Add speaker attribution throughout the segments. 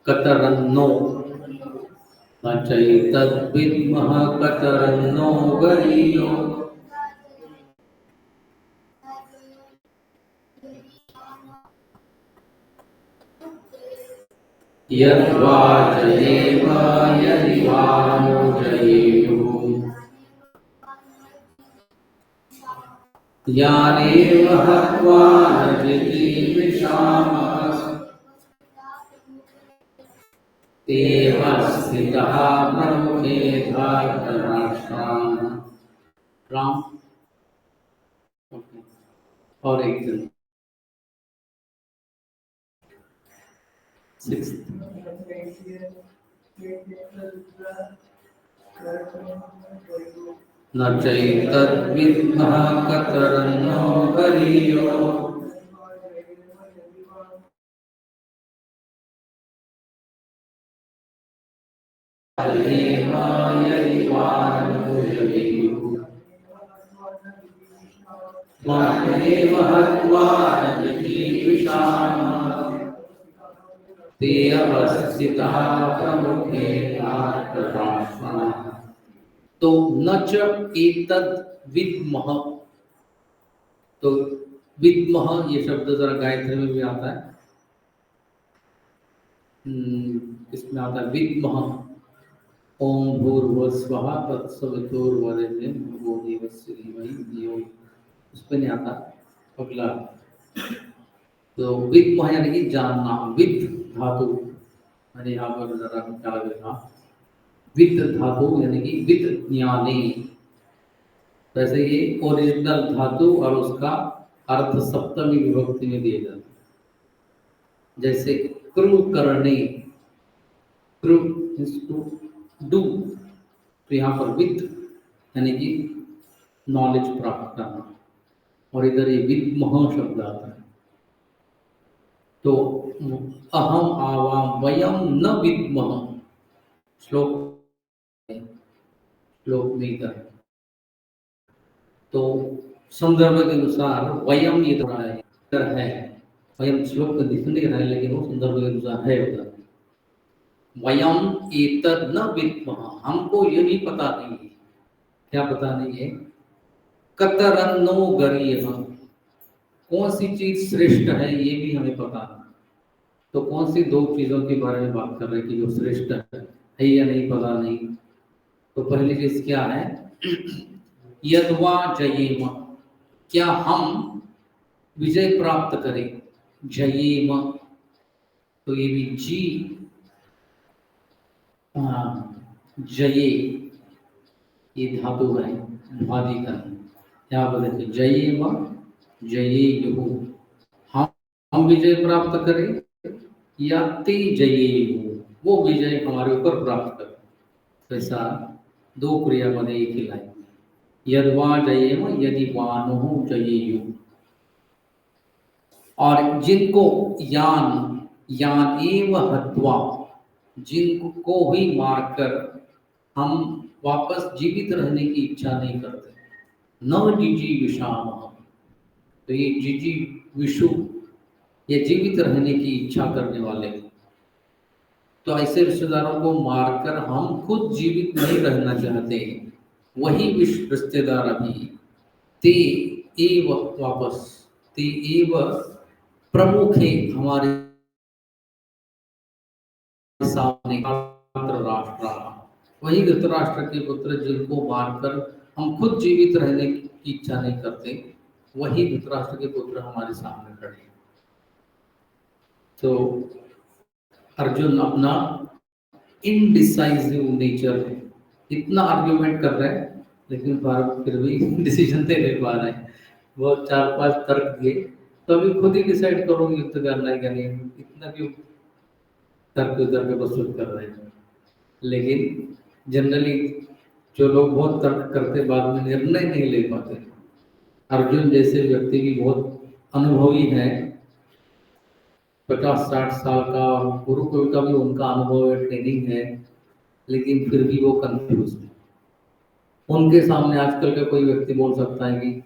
Speaker 1: कतरन्नो न चैतद्विद्मः कतरन्नो गरीयो यद्वा जयेम यदि वा नो जयेयुः यानेव हत्वा न जिजीविषामः तेव स्थितः प्रमुखे धर्तराष्ट्राः। राम और एक दिन न चैतद्विद्मः कतरन्नो गरीयो जयेम यदि वा नो जयेयुः यानेव हत्वा न जिजीविषामः ते अवस्थितः प्रमुखे धर्तराष्ट्राः। तो न च एतद् विद्मः, तो विद्मः ये शब्द जरा गायत्री में भी आता है। इसमें आता है विद्मः ओम भूर्भुवस्वः तत्सवितुर्वरेण्यं भर्गो देवस्य धीमहि धियो, उस पर नहीं आता अगला। तो विद्मः यानी कि जानना, विद धातु मैंने यहाँ पर जरा क्या लिखा, विद धातु यानी कि विद ज्ञानी। वैसे ये ओरिजिनल धातु और उसका अर्थ सप्तमी विभक्ति में दिए जाते, जैसे कृ करणे, कृ टू डू, तो यहाँ पर विद यानी कि नॉलेज प्राप्त करना, और इधर ये विद्मः शब्द आता है। तो अहम आवाम वयम न विद्मः, श्लोक में इधर, तो संदर्भ के अनुसार वयम ये थोड़ा है, वयम श्लोक का दिख नहीं रहा है लेकिन वो संदर्भ के अनुसार है उधर। वयम एतद् न विद्मः, हमको ये भी पता नहीं है, क्या पता नहीं है, कतरन्नो गरीयः, कौन सी चीज श्रेष्ठ है ये भी हमें पता नहीं। तो कौन सी दो चीजों के बारे में बात कर रहे हैं कि जो श्रेष्ठ है या नहीं, पता नहीं। तो पहली चीज क्या है, यद्वा जयेम, क्या हम विजय प्राप्त करें, जयेम, तो ये भी जी जये ये धातु है, ध्वादि का, यहाँ पर देखिए जयेम जयेयुः, हम विजय प्राप्त करें, या ते जयेयुः, वो विजय हमारे ऊपर प्राप्त करें। ऐसा दो क्रिया बने एक ही लाइन में, यद्वा जयेम यदि वानुः जयेयुः। और जिनको यान एव हत्वा, जिनको ही मारकर हम वापस जीवित रहने की इच्छा नहीं करते, न जिजीविषामः, तो ये जिजीविषु ये जीवित रहने की इच्छा करने वाले, तो ऐसे रिश्तेदारों को मारकर हम खुद जीवित नहीं रहना चाहते, वही रिश्तेदार अभी ते एव वापस, ते एव प्रमुखे हमारे सामने राष्ट्र, वही धृतराष्ट्र के पुत्र जिनको मारकर हम खुद जीवित रहने की इच्छा नहीं करते, वही धृतराष्ट्र के पुत्र हमारे सामने खड़े। तो अर्जुन अपना इनडिसाइसिव नेचर, इतना आर्ग्यूमेंट कर रहे हैं लेकिन फिर भी डिसीजन नहीं ले पा रहे हैं। बहुत 4-5 तर्क दिए, तो अभी खुद ही डिसाइड करोगे युद्ध करना है क्या नहीं, इतना क्यों तर्क प्रस्तुत कर रहे हैं। लेकिन जनरली जो लोग बहुत तर्क करते बाद में निर्णय नहीं ले पाते। अर्जुन जैसे व्यक्ति भी बहुत अनुभवी है, 50-60 साल का, गुरुकुल का भी उनका अनुभव है, ट्रेनिंग है, लेकिन फिर भी वो कंफ्यूज है। उनके सामने आजकल का कोई व्यक्ति बोल सकता है कि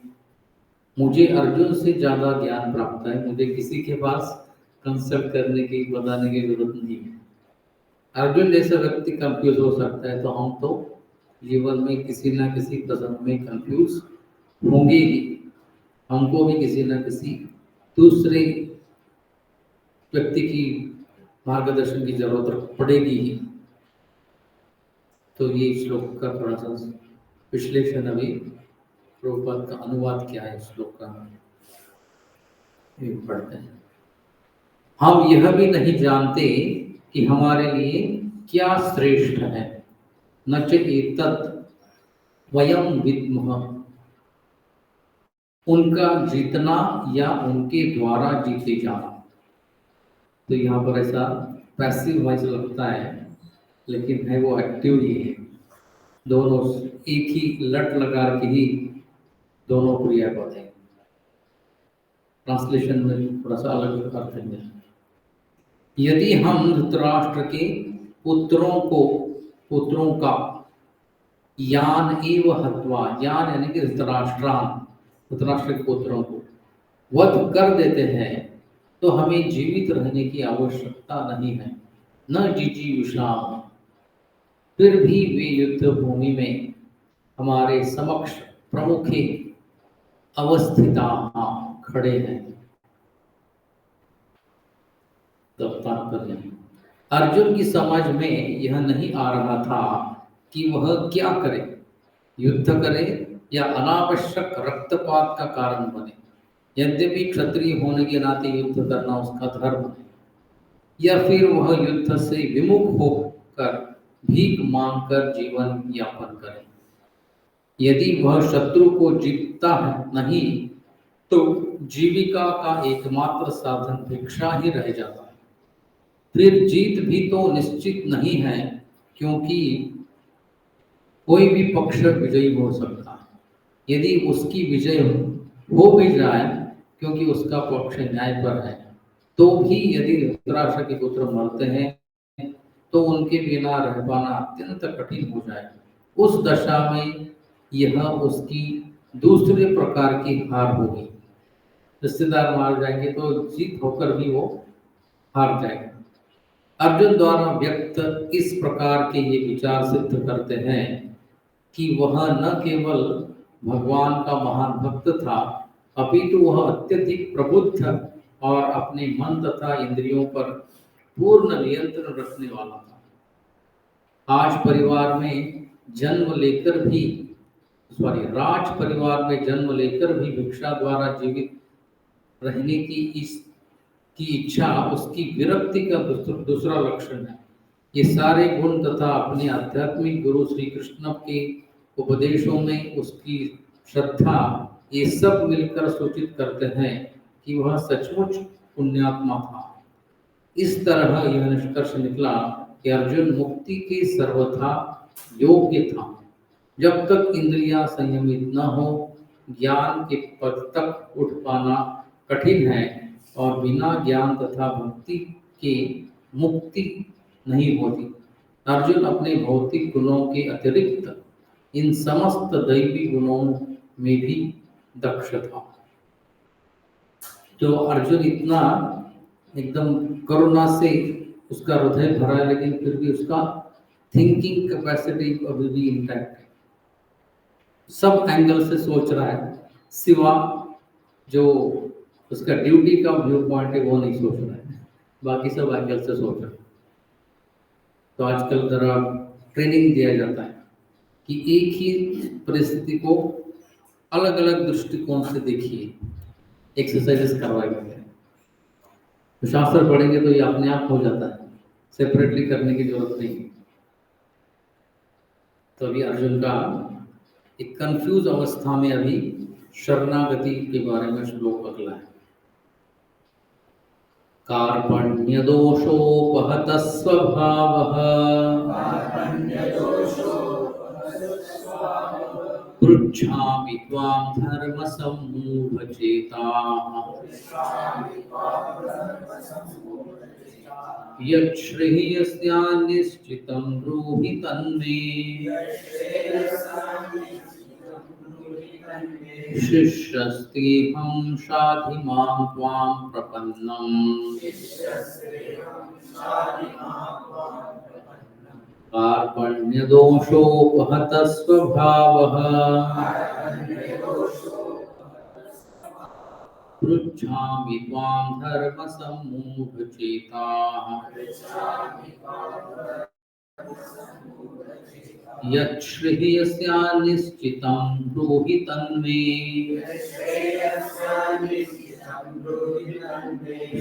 Speaker 1: मुझे अर्जुन से ज़्यादा ज्ञान प्राप्त है, मुझे किसी के पास कंसल्ट करने की, बताने की जरूरत नहीं है। अर्जुन जैसा व्यक्ति कंफ्यूज हो सकता है, तो हम तो जीवन में किसी ना किसी प्रसंग में कंफ्यूज होंगे ही। हमको भी किसी न किसी दूसरे व्यक्ति की मार्गदर्शन की जरूरत पड़ेगी ही। तो ये श्लोक का थोड़ा सा विश्लेषण, अभी प्रभुपाद का अनुवाद क्या है श्लोक का, ये पढ़ते हैं। हम यह भी नहीं जानते कि हमारे लिए क्या श्रेष्ठ है, न च एतत् वयं विद्मः, उनका जीतना या उनके द्वारा जीते जाना। तो यहाँ पर ऐसा पैसिव वॉइस लगता है, लेकिन है वो एक्टिव ही है। दोनों एक ही लट लगा के ही दोनों क्रियापद हैं। ट्रांसलेशन में थोड़ा सा अलग अर्थ है। यदि हम धृतराष्ट्र के पुत्रों का यान एव हत्वा, यान यानी कि धृतराष्ट्र के पुत्रों को वध कर देते हैं, तो हमें जीवित रहने की आवश्यकता नहीं है। न जिजीविषाम, फिर भी वे युद्ध भूमि में हमारे समक्ष प्रमुखे अवस्थिता खड़े हैं। अर्जुन की समझ में यह नहीं आ रहा था कि वह क्या करे, युद्ध करे या अनावश्यक रक्तपात का कारण बने। यद्यपि क्षत्रिय होने के नाते युद्ध करना उसका धर्म है, या फिर वह युद्ध से विमुख होकर भीख मांगकर जीवन यापन करे। यदि वह शत्रु को जीतता नहीं, तो जीविका का एकमात्र साधन भिक्षा ही रह जाता है। फिर जीत भी तो निश्चित नहीं है, क्योंकि कोई भी पक्ष विजयी हो सकता है। यदि उसकी विजय हो भी जाए, क्योंकि उसका पक्ष न्याय पर है, तो भी यदि धृतराष्ट्र के पुत्र मरते हैं, तो उनके बिना रह पाना अत्यंत कठिन हो जाए। उस दशा में यह उसकी दूसरे प्रकार की हार होगी। रिश्तेदार मार जाएंगे तो जीत होकर भी वो हार जाएगा। अर्जुन द्वारा व्यक्त इस प्रकार के ये विचार सिद्ध करते हैं कि वह न केवल भगवान का महान भक्त था, अपितु वह अत्यधिक प्रबुद्ध और अपने मन तथा इंद्रियों पर पूर्ण नियंत्रण रखने वाला था। राज परिवार में जन्म लेकर भी भिक्षा द्वारा जीवित रहने की इच्छा उसकी विरक्ति का दूसरा लक्षण है। ये सारे गुण तथा अपने आध्यात्मिक गुरु श्री कृष्ण के उपदेशों में उसकी श्रद्धा, ये सब मिलकर सूचित करते हैं कि वह सचमुच पुण्यात्मा था। इस तरह यह निष्कर्ष निकला कि अर्जुन मुक्ति के सर्वथा योग्य था। जब तक इंद्रियां संयमित न हो, ज्ञान के पद तक उठ पाना कठिन है, और बिना ज्ञान तथा भक्ति के मुक्ति नहीं होती। अर्जुन अपने भौतिक गुणों के अतिरिक्त इन समस्त दैवी गुणों में भी दक्ष था। तो अर्जुन इतना एकदम करुणा से उसका हृदय भरा है, लेकिन फिर भी उसका थिंकिंग कैपेसिटी अभी भी इंटैक्ट है। सब एंगल से सोच रहा है, सिवा जो उसका ड्यूटी का व्यू पॉइंट है वो नहीं सोच रहा है, बाकी सब एंगल से सोच रहा है। तो आजकल जरा ट्रेनिंग दिया जाता है कि एक ही परिस्थिति को अलग अलग दृष्टिकोण से देखिए, एक्सरसाइजेस करवाए जाते हैं। तो शास्त्र पढ़ेंगे तो ये अपने आप हो जाता है, सेपरेटली करने की जरूरत नहीं। तो अभी अर्जुन का एक कंफ्यूज अवस्था में अभी शरणागति के बारे में श्लोक अगला है। कार्पण्य दोषोपहत स्वभावः पृच्छामि त्वां धर्म सम्मूढचेताः यच्छ्रेयस्यान्निश्चितं ब्रूहि तन्मे। शिष्यस्तेऽहं शाधि मां त्वां प्रपन्नम् कार्पण्यदोषोपहतः स्वभावः पृच्छामि त्वां धर्मसम्मूढचेताः यत् श्रेयस्यान्निश्चितं ब्रूहि तन्मे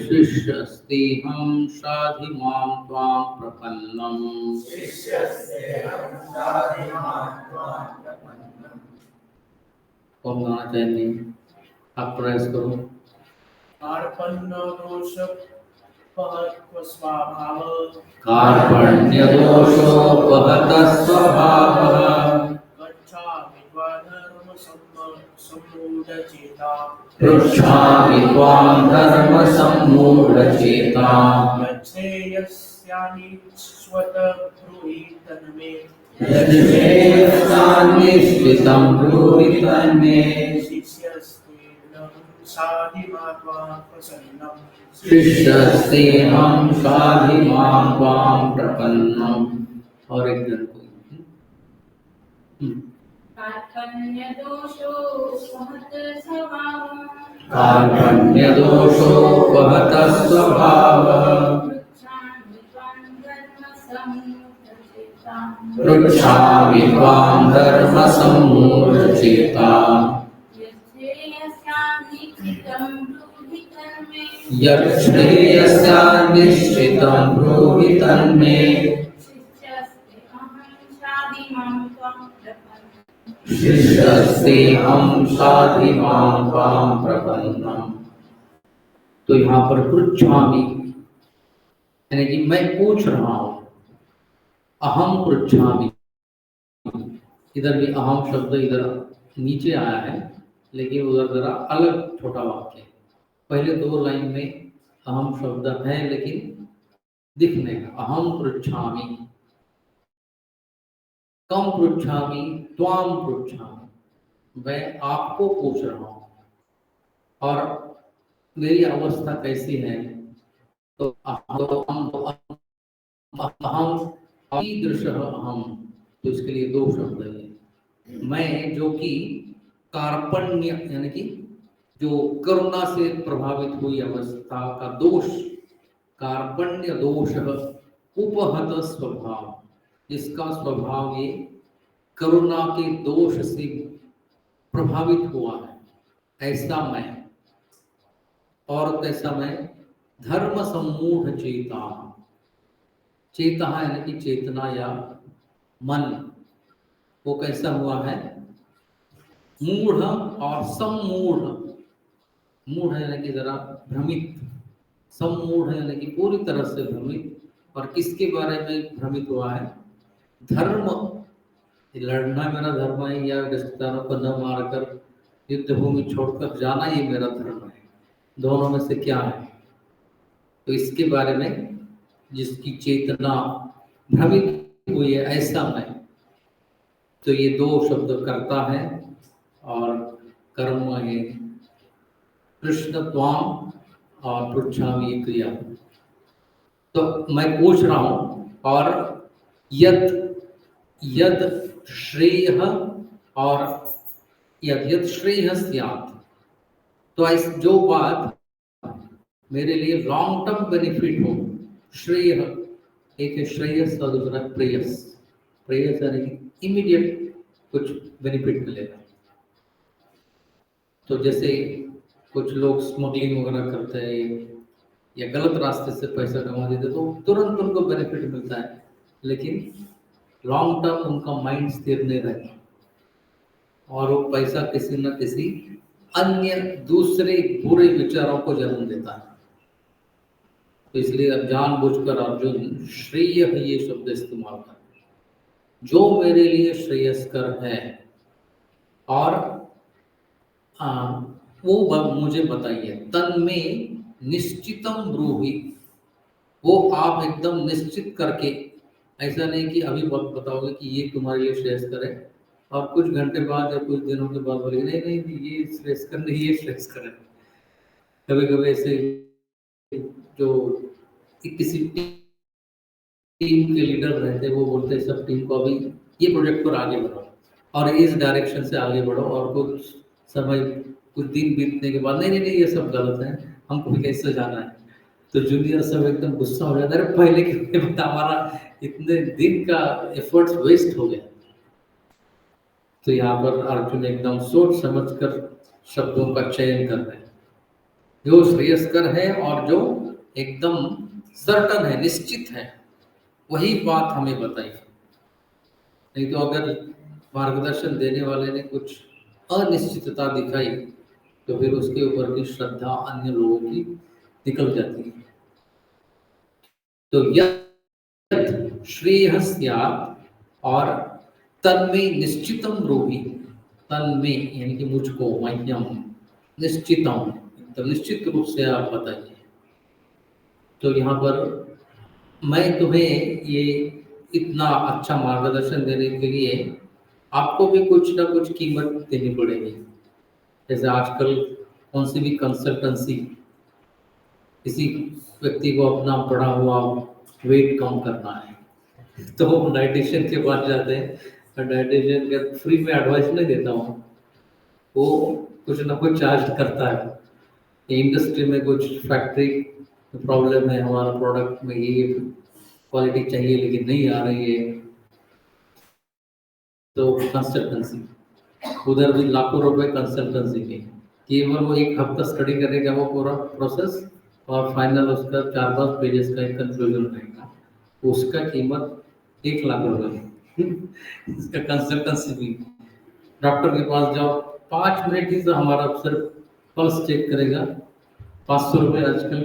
Speaker 1: शिष्यस्तेऽहं शाधि मां त्वां प्रपन्नम्। कौन गाना चाहेंगे? आप प्रयास करो। कार्पण्यदोषोपहतः स्वभावः पृच्छामि त्वां धर्मसम्मूढचेताः यच्छ्रेयस्यान्निश्चितं ब्रूहि तन्मे शिष्यस्तेऽहं शाधि मां त्वां प्रपन्नम्। और एक जन को कार्पण्यदोषोपहतः स्वभावः पृच्छामि त्वां धर्मसम्मूढचेताः यच्छ्रेयस्यान्निश्चितं ब्रूहि तन्मे शिष्यस्तेऽहं शाधि मां त्वां प्रपन्नम्। तो यहाँ पर पृच्छामि यानी कि मैं पूछ रहा हूँ, अहम पृच्छामि। इधर भी अहम शब्द इधर नीचे आया है, लेकिन उधर जरा अलग छोटा वाक्य है। पहले दो लाइन में अहम शब्द है, लेकिन दिखने का अहम पृच्छामि, कम पृच्छामि, त्वाम पृच्छामि, मैं आपको पूछ रहा हूँ। और मेरी अवस्था कैसी है? तो अहम ईदृशः अहम, तो इसके लिए दो शब्द है। मैं जो कि कार्पण्य यानी कि जो करुणा से प्रभावित हुई अवस्था का दोष, कार्पण्य दोष, उपहत स्वभाव, जिसका स्वभाव ये करुणा के दोष से प्रभावित हुआ है, ऐसा मैं। और कैसा मैं? धर्म सम्मूढ़ चेता, चेता यानी कि चेतना या मन, वो कैसा हुआ है? मूढ़ और सम्मूढ़। मूढ़ यानी कि जरा भ्रमित, सम्मूढ़ यानी कि पूरी तरह से भ्रमित। और किसके बारे में भ्रमित हुआ है? धर्म, लड़ना मेरा धर्म है, या रिश्तेदारों को न मारकर युद्ध भूमि छोड़कर जाना ये मेरा धर्म है, दोनों में से क्या है? तो इसके बारे में जिसकी चेतना भ्रमित हुई है, ऐसा मैं। तो ये दो शब्द करता है और कर्म है। कृष्ण त्वाम और पृच्छामि ये क्रिया। तो मैं पूछ रहा हूं, और यद यद श्रेय और यद श्रेय स्यात्, तो ऐसी जो बात मेरे लिए लॉन्ग टर्म बेनिफिट हो। श्रेय, एक है श्रेयस और दूसरा प्रेयस। प्रेयस यानी कि इमीडिएट कुछ बेनिफिट मिलेगा। तो जैसे कुछ लोग स्मगलिंग वगैरह करते हैं या गलत रास्ते से पैसा कमा देते, तो तुरंत उनको बेनिफिट मिलता है, लेकिन लॉन्ग टर्म उनका माइंड स्थिर नहीं रहता, और वो पैसा किसी न किसी अन्य दूसरे बुरे विचारों को जन्म देता है। तो इसलिए अब जानबूझकर अर्जुन श्रेय ये शब्द इस्तेमाल कर, जो मेरे लिए श्रेयस्कर है, और वो मुझे बताइए। तन में निश्चितम ब्रूहि, वो आप एकदम निश्चित करके, ऐसा नहीं कि अभी बताओगे कि ये तुम्हारे लिए श्रेयस्कर है और कुछ घंटे बाद या कुछ दिनों के बाद बोलेगी नहीं नहीं नहीं, ये स्ट्रेस कर नहीं, ये स्ट्रेस कर। कभी कभी ऐसे जो किसी टीम के लीडर रहते हैं वो बोलते हैं सब टीम को अभी ये प्रोजेक्ट पर आगे बढ़ो और इस डायरेक्शन से आगे बढ़ो, और कुछ समय कुछ दिन बीतने के बाद नहीं नहीं नहीं ये सब गलत है, हमको भी कैसे जाना है। तो जूनियर सब एकदम गुस्सा हो जाता है, अरे पहले क्यों नहीं बता, हमारा इतने दिन का एफर्ट्स वेस्ट हो गया। तो यहाँ पर अर्जुन एकदम सोच समझ कर शब्दों का चयन कर रहे हैं, जो श्रेयस्कर है और जो एकदम सर्टन है, निश्चित है, वही बात हमें बताइए। नहीं तो अगर मार्गदर्शन देने वाले ने कुछ अनिश्चितता दिखाई तो फिर उसके ऊपर की श्रद्धा अन्य लोगों की निकल जाती है। तो यत् श्रेयः स्यात्, और तन्मे निश्चितम ब्रूहि, तन्मे यानी कि मुझको, मह्यम, निश्चितम तो निश्चित रूप से आप बताइए। तो यहाँ पर मैं तुम्हें ये इतना अच्छा मार्गदर्शन देने के लिए आपको भी कुछ ना कुछ कीमत देनी पड़ेगी। जैसे आजकल कौन सी भी कंसल्टेंसी किसी व्यक्ति को अपना बढ़ा हुआ वेट कम करना है तो वो डाइटिशियन के पास जाते हैं, और डाइटिशियन के फ्री में एडवाइस नहीं देता हूँ, वो कुछ ना कुछ चार्ज करता है। इंडस्ट्री में कुछ फैक्ट्री प्रॉब्लम है, हमारा प्रोडक्ट में ये क्वालिटी चाहिए लेकिन नहीं आ रही है, तो कंसल्टेंसी, उधर भी लाखों रुपए कंसल्टेंसी के, केवल वो एक हफ्ता स्टडी करेगा वो पूरा प्रोसेस, और फाइनल उसका 4-5 पेजेस का एक कंक्लूजन रहेगा, उसका कीमत 1 लाख रुपए। इसका कंसल्टेंसी भी, डॉक्टर के पास जाओ, 5 मिनट ही तो हमारा सिर्फ पल्स चेक करेगा, 500 रुपये आजकल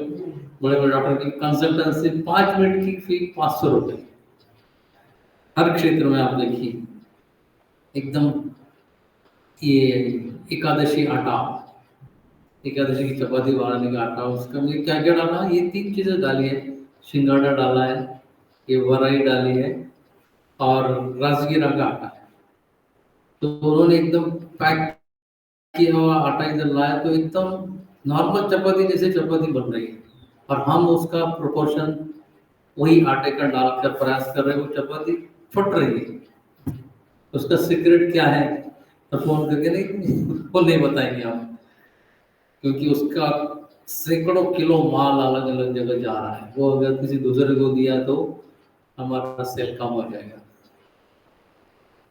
Speaker 1: बड़े बड़े डॉक्टर की कंसल्टेंसी, 5 मिनट की फी 500 रुपये। हर क्षेत्र में आप देखिए एकदम। ये एकादशी आटा, एकादशी की चपाती बनाने का आटा, उसका में क्या क्या डाला, ये 3 चीजें डाली है, सिंगाड़ा डाला है, ये वराई डाली है, और राजगीरा का आटा है। तो उन्होंने एकदम पैक किया हुआ आटा इधर लाया तो एकदम नॉर्मल चपाती जैसे चपाती बन रही है, और हम उसका प्रोपोर्शन वही आटे का डालकर प्रयास कर रहे हैं, वो चपाती फट रही है। उसका सीक्रेट क्या है, तो फोन करके नहीं, वो नहीं बताएंगे आप, क्योंकि उसका सैकड़ों किलो माल अलग अलग जगह जा रहा है, वो अगर किसी दूसरे को दिया तो हमारा सेल कम हो जाएगा।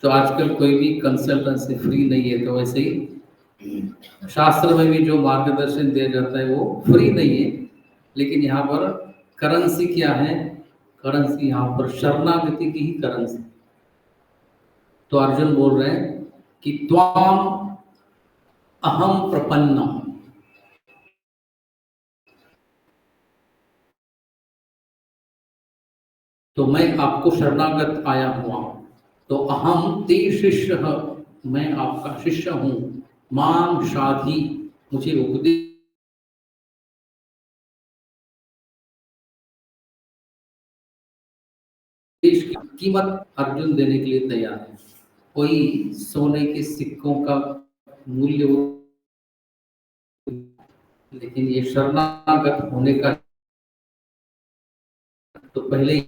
Speaker 1: तो आजकल कोई भी कंसल्टेंसी फ्री नहीं है, तो वैसे ही शास्त्र में भी जो मार्गदर्शन दिया जाता है वो फ्री नहीं है, लेकिन यहाँ पर करेंसी क्या है, करेंसी यहाँ पर शरणागति की ही करेंसी। तो अर्जुन बोल रहे हैं कि त्वाम अहम प्रपन्नम, तो मैं आपको शरणागत आया हुआ हूं। तो अहम ते शिष्य, मैं आपका शिष्य हूँ, माम शाधि, मुझे उपदेश की कीमत अर्जुन देने के लिए तैयार है। कोई सोने के सिक्कों का मूल्य, लेकिन ये शरणागत होने का, तो पहले ही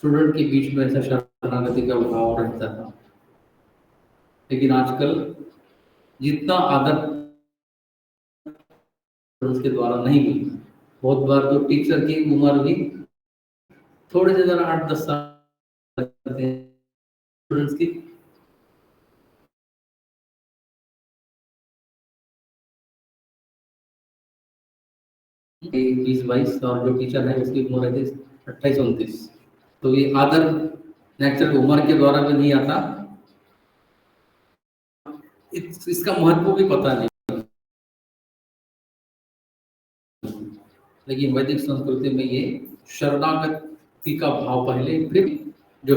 Speaker 1: स्टूडेंट के बीच में ऐसा शरणागति का भाव रहता था, लेकिन आजकल जितना आदर उसके द्वारा नहीं मिलता। बहुत बार तो टीचर की उम्र भी थोड़े से ज़रा 8-10 साल स्टूडेंट्स की, 20-22, और जो टीचर है उसकी उम्र रहती है 28-29। तो ये आदर नेचुरल उम्र के द्वारा भी नहीं आता, इसका महत्व भी पता नहीं। लेकिन वैदिक संस्कृति में ये शरणागति का भाव पहले, फिर जो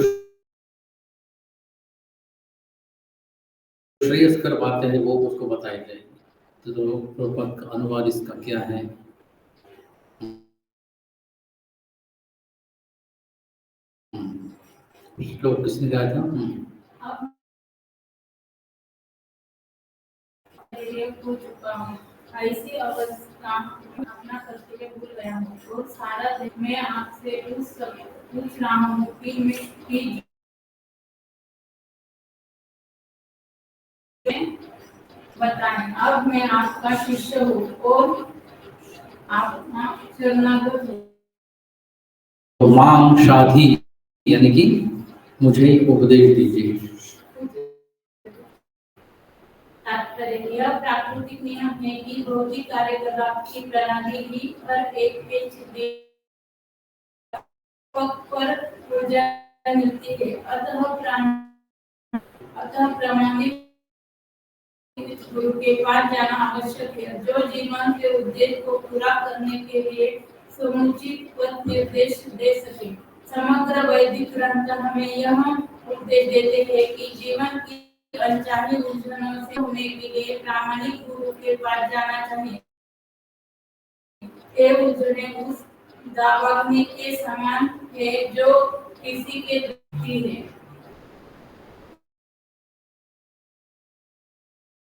Speaker 1: श्रेयस्कर बातें हैं वो उसको बताई जाएगी। तो प्रपद का अनुवाद इसका क्या है। श्लोक किसने गाया था?
Speaker 2: कर्तव्य भूल चुका हूँ। ऐसी अवस्था में अपना कर्तव्य भूल गया हूँ और सारा दिन मैं आपसे पूछ रहा हूँ कि बताएं। अब मैं आपका शिष्य हूँ और आपका शरणागत हूँ।
Speaker 1: मां शाधी यानी कि मुझे उपदेश दीजिए।
Speaker 2: तात्पर्य यह प्राकृतिक नियम है कि भौतिक कार्यकलाप की प्रणाली ही हर एक के पर ऊर्जा मिलती है। अतः प्रमाणित गुरु के पास जाना आवश्यक है, जो जीवन के उद्देश्य को पूरा करने के लिए समुचित पथ निर्देश दे सके। समग्र वैदिक ग्रंथ हमें यह उपदेश देते हैं कि जीवन की अनचाही उलझनों से होने के लिए प्रामाणिक गुरु के पास जाना चाहिए। ये उलझनें उस दावाग्नि के समान है जो किसी के दुखी है।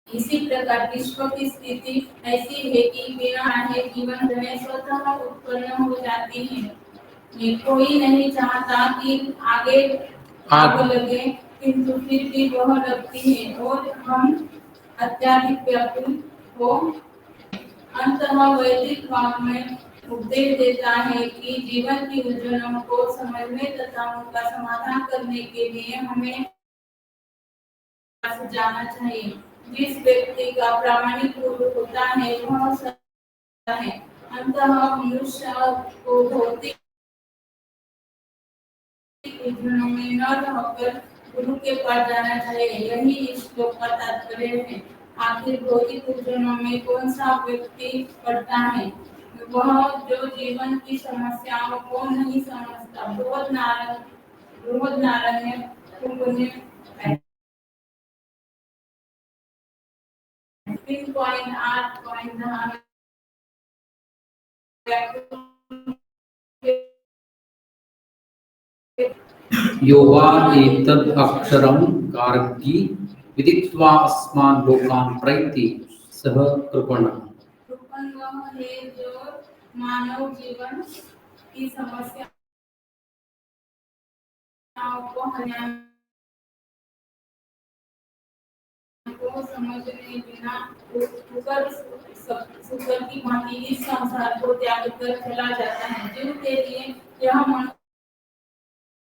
Speaker 2: इसी प्रकार विश्व की स्थिति ऐसी है कि बिना चाहे जीवन में स्वतः उत्पन्न हो जाती है। कोई नहीं चाहता कि आगे आग लगे, किंतु फिर भी वह लगती है और हम अत्यधिक व्याकुल हो। अंततः वैदिक वाङ्मय उपदेश देता है कि जीवन की उलझनों को समझने तथा उनका समाधान करने के लिए हमें जाना चाहिए। जिस व्यक्ति का प्रामाणिक गुरु होता है वह सदा है। अंततः मनुष्य को भौतिक उलझनों में न रहकर गुरु के पास जाना चाहिए। यही इस श्लोक का तात्पर्य है। आखिर भौतिक उलझनों में कौन सा व्यक्ति पड़ता है? वह जो जीवन की समस्याओं को नहीं समझता। बृहदारण्यक उपनिषद 3.8.10
Speaker 1: यो वा एतद् अक्षरं गार्गी विदित्वा अस्मान् लोकान् प्रैति सः कृपणः।
Speaker 2: कृपण वह है जो मानव जीवन की समस्याओं को समझने बिना सुकर की भांति इस संसार को त्याग कर चला जाता है। जिनके लिए यह मनुष्य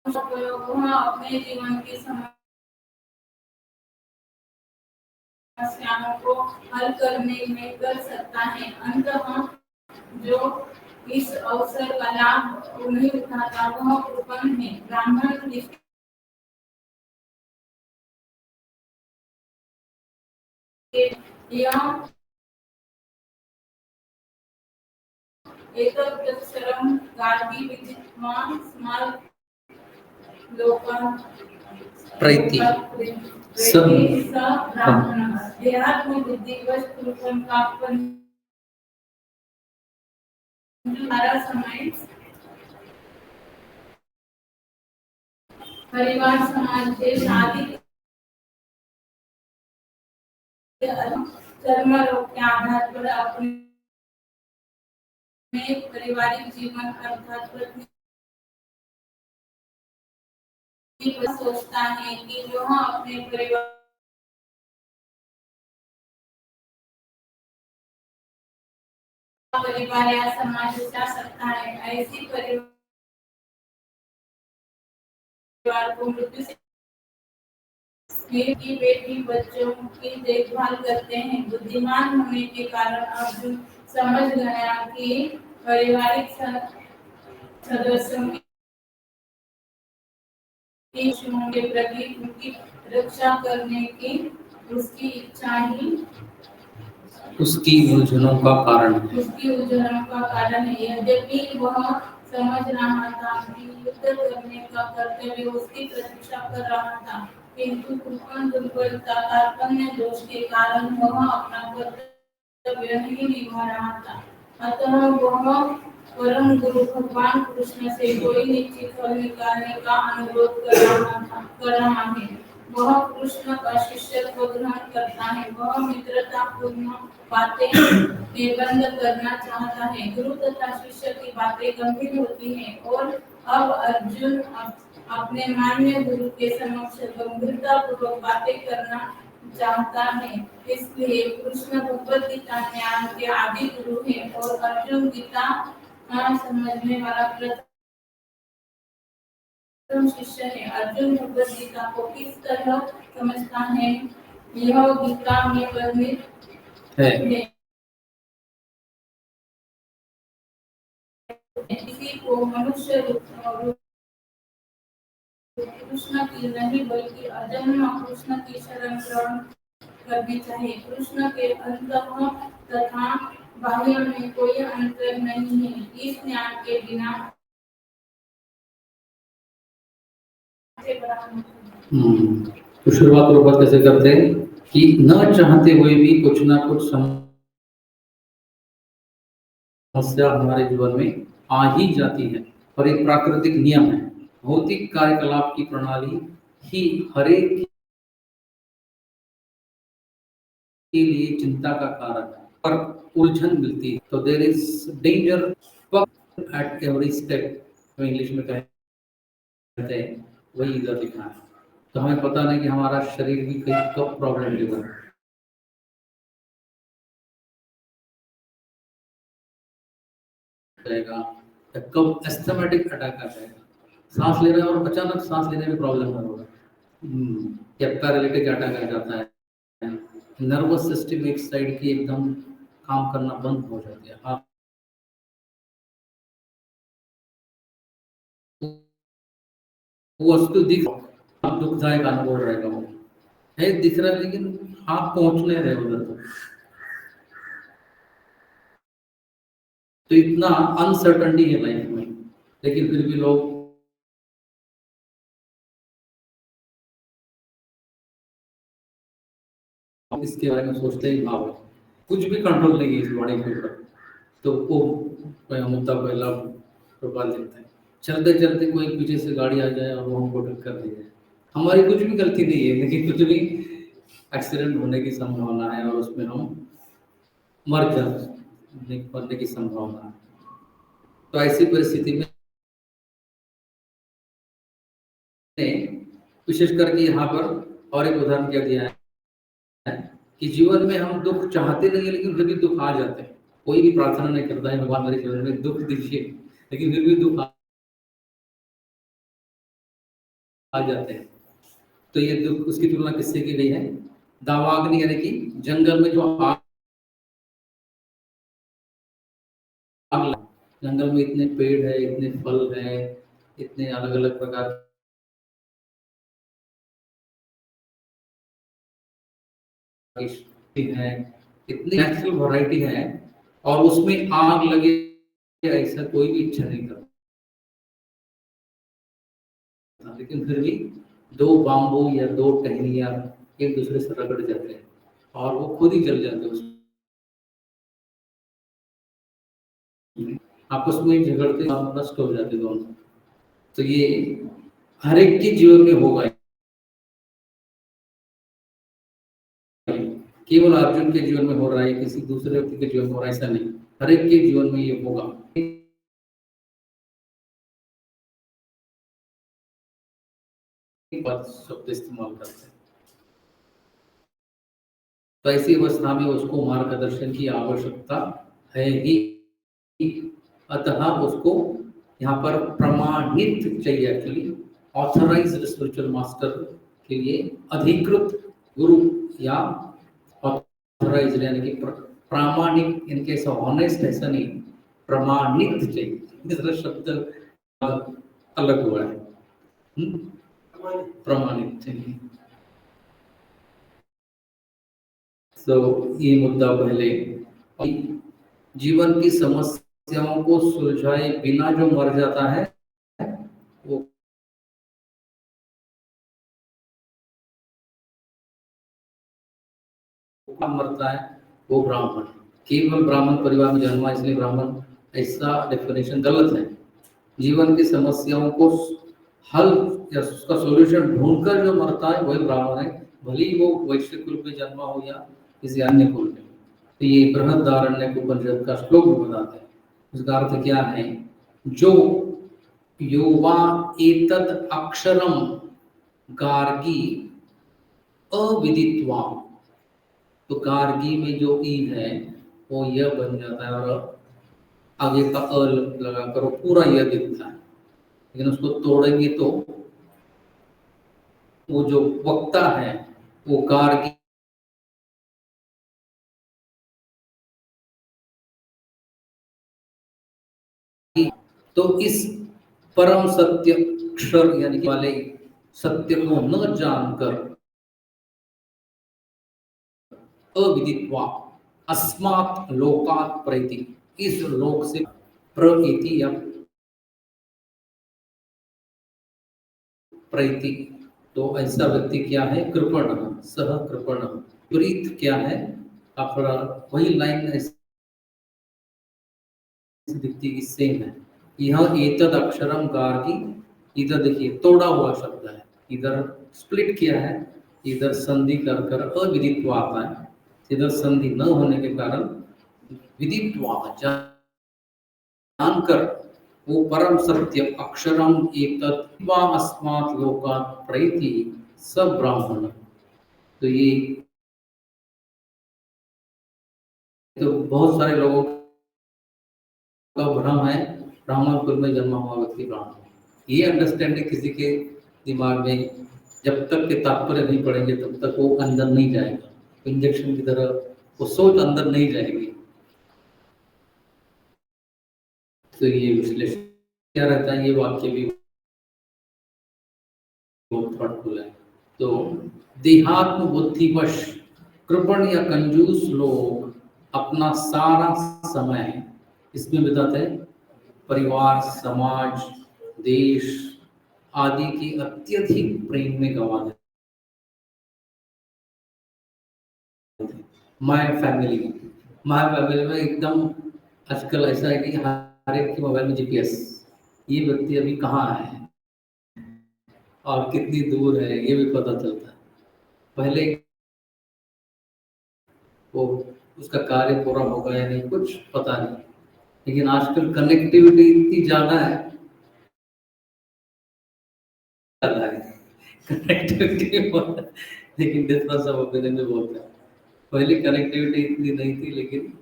Speaker 2: वह अपने जीवन की समस्याओं को हल करने में कर सकता है। अंततः जो इस अवसर का लाभ नहीं उठाता वह कृपण है। ब्राह्मण यह एतदक्षरं गार्गी विदित्वान् अस्मान् लोकान्
Speaker 1: प्रैति
Speaker 2: स ब्राह्मणः। देहात्म बुद्धिवश कृपण का सारा समय परिवार समाज के शादी कर्म रोग के आधार पर अपने पारिवारिक जीवन अर्थात पत्नी सोचता है कि वह अपने परिवार या समाज से जा सकता है। ऐसी परिवार को मृत्यु से की बेटी बच्चों की देखभाल करते हैं। बुद्धिमान होने के कारण अर्जुन समझ गया कि पारिवारिक सदस्यों के प्रति उनकी रक्षा करने की उसकी इच्छा ही
Speaker 1: उसकी उलझनों का कारण
Speaker 2: है। यद्यपि वह समझ रहा था कि युद्ध करने का कर्तव्य उसकी प्रतीक्षा कर रहा था, किंतु कृपण दुर्बलता कार्पण्य दोष के कारण वह अपना कर्तव्य नहीं निभा रहा था। अतः वह परम गुरु भगवान कृष्ण से कोई निश्चित फल निकालने का अनुरोध कर रहा है। वह कृष्ण का शिष्यत्व ग्रहण करता है। वह मित्रता पूर्ण बातें में बंद करना चाहता है। गुरु तथा शिष्य की बातें गंभीर होती हैं और अब अर्जुन अपने मान्य गुरु के समक्ष गंभीरता पूर्वक बातें करना चाहता है। इसलिए कृष्ण भगवद गीता ज्ञान के आदि गुरु हैं और अर्जुन गीता समझने वाला प्रथम शिष्य है। अर्जुन भगवद गीता को किस तरह समझता है, यह गीता में वर्णित है। किसी को मनुष्य रूप कृष्ण की नहीं बल्कि अजन्मा कृष्ण की शरण ग्रहण करनी चाहिए। कृष्ण के अंतः तथा बाह्य में कोई अंतर नहीं है। इस ज्ञान के बिना
Speaker 1: तो शुरुआत प्रभुपाद कैसे करते हैं कि न चाहते हुए भी कुछ ना कुछ समस्या हमारे जीवन में आ ही जाती है और एक प्राकृतिक नियम है। भौतिक कार्यकलाप की प्रणाली ही हरेक के लिए चिंता का कारण है पर उलझन मिलती है। तो there is danger at every step, तो इंग्लिश में कहते हैं वही इधर लिखा है। तो हमें पता नहीं कि हमारा शरीर भी कहीं कब प्रॉब्लम देगा, कब एस्थमेटिक अटैक आ जाएगा, सांस लेना और अचानक सांस लेने में प्रॉब्लम होगा, या पैरालिटिक अटैक आ जाता है, नर्वस सिस्टम एक साइड की एकदम काम करना बंद हो जाती है। आप वस्तु दिख आप दुखदायक अनुभव रहेगा, वो है दिख रहा है लेकिन आप पहुंच नहीं रहे उधर तो इतना अनसर्टनिटी है लाइफ में, लेकिन फिर भी लोग इसके बारे में सोचते ही भाव है, कुछ भी कंट्रोल नहीं है इस बॉडी के ऊपर। तो वो मुद्दा पहला प्रभाव देता है। चलते चलते कोई पीछे से गाड़ी आ जाए और वो हमको टक्कर दे जाए, हमारी कुछ भी गलती नहीं है लेकिन कुछ भी एक्सीडेंट होने की संभावना है और उसमें हम मरने की संभावना है। तो ऐसी परिस्थिति में विशेष करके यहाँ पर और एक उदाहरण क्या दिया है कि जीवन में हम दुख चाहते नहीं है लेकिन फिर भी दुख आ जाते हैं। कोई भी प्रार्थना नहीं करता है भगवान मेरे जीवन में दुख दीजिए, लेकिन फिर भी दुख आ जाते हैं। तो ये दुख उसकी तुलना किससे की गई है? दावाग्नि, यानी कि जंगल में जो आग, जंगल में इतने पेड़ है, इतने फल है, इतने अलग अलग प्रकार है, इतनी नेचुरल वैरायटी है और उसमें आग लगे ऐसा कोई भी इच्छा नहीं करता, लेकिन फिर भी दो बाम्बू या दो टहनियां एक दूसरे से रगड़ जाते हैं और वो खुद ही जल जाते हैं, आपस में झगड़ते नष्ट हो जाते दोनों। तो ये हर एक के जीवन में होगा, केवल अर्जुन के जीवन में हो रहा है, किसी दूसरे व्यक्ति के जीवन में हो रहा है ऐसा नहीं, हर एक के जीवन में ये होगा। शब्द इस्तेमाल करते हैं तो ऐसी अवस्था में उसको मार्गदर्शन की आवश्यकता है ही, अतः उसको यहाँ पर प्रमाणित चाहिए, एक्चुअली ऑथराइज्ड स्पिरिचुअल मास्टर के लिए अधिकृत गुरु या ऑथराइज्ड यानी कि प्रामाणिक, इनके ऐसा ऑनेस्ट ऐसा नहीं, प्रमाणित चाहिए, दूसरा शब्द अलग हुआ है, प्रमाणित चाहिए। तो ये मुद्दा पहले, जीवन की समस्याओं को सुलझाए बिना जो मर जाता है वो मरता है, वो ब्राह्मण, केवल ब्राह्मण परिवार में जन्मा इसलिए ब्राह्मण, ऐसा डेफिनेशन गलत है। जीवन की समस्याओं को हल या उसका सॉल्यूशन ढूंढकर जो मरता है वही ब्राह्मण है, भले ही वो वैश्य कुल में जन्मा हो या किसी अन्य कुल में। तो ये बृहदारण्यक उपनिषद का श्लोक भी बताते हैं। उसका अर्थ क्या है? जो योवा एतद अक्षरम गार्गी अविदित्वा, तो गार्गी में जो ई है वो यह बन जाता है और आगे का अ लगा कर वो पूरा यह दिखता है। लेकिन उसको तोड़ेंगे तो वो जो वक्ता है वो गार्गी, तो इस परम सत्य अक्षर यानी कि वाले सत्य को न जानकर अविदित्वा अस्मात् लोकात् प्रैति, इस लोक से प्रइति या प्रैति, तो ऐसा व्यक्ति क्या है? कृपण, सह कृपण। प्रीत क्या है? अपरा, वही लाइन ऐसी दिखती है, सेम है। यह एतद अक्षरम गार्गी, इधर देखिए तोड़ा हुआ शब्द है, इधर स्प्लिट किया है, इधर संधि कर कर अविदित्वा आता है, इधर संधि न होने के कारण विदित्वा जानकर वो परम सत्य अक्षरम एतत् वा अस्मात् लोकात् प्रैति स ब्राह्मण। तो ये तो बहुत सारे लोगों का भ्रम है, ब्राह्मण कुल में जन्मा हुआ व्यक्ति ब्राह्मण। ये अंडरस्टैंडिंग किसी के दिमाग में जब तक के तात्पर्य नहीं पड़ेंगे तब तक वो अंदर नहीं जाएगा, इंजेक्शन की तरह वो सोच अंदर नहीं जाएगी। तो ये विश्लेषण क्या रहता है, ये वाक्य भी बहुत थॉटफुल है। तो देहात्म बुद्धिवश कृपण या कंजूस लोग अपना सारा समय इसमें बिताते हैं, परिवार, समाज, देश आदि की अत्यधिक प्रेम में गंवा देते। माय फैमिली में एकदम आजकल ऐसा है कि हर एक के मोबाइल में जीपीएस, ये व्यक्ति अभी कहाँ है और कितनी दूर है ये भी पता चलता है। पहले वो उसका कार्य पूरा होगा या नहीं कुछ पता नहीं, लेकिन आजकल कनेक्टिविटी इतनी ज्यादा है, कनेक्टिविटी लेकिन डिफरेंस ऑफ ओपिनियन में बोलते हैं। पहले कनेक्टिविटी इतनी नहीं थी, लेकिन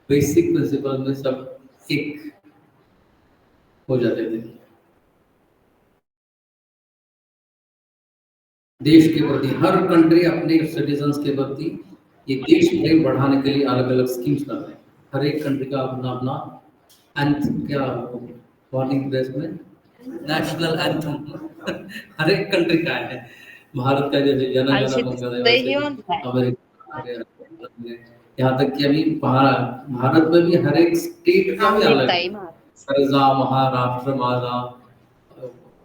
Speaker 1: बेसिक प्रिंसिपल में सब एक हो जाते थे। देश के प्रति हर कंट्री अपने सिटीजन्स के प्रति ये देश प्रेम बढ़ाने के लिए अलग अलग स्कीम्स कर रहे हैं। हर एक कंट्री का अपना अपना एंथम, क्या मॉर्निंग ड्रेस में नेशनल एंथम हर एक कंट्री का है। भारत का जैसे जन गण मंगल है, वैसे अमेरिका, यहाँ तक कि अभी भारत में भी हर एक स्टेट का भी अलग है। सरजा, महाराष्ट्र माला,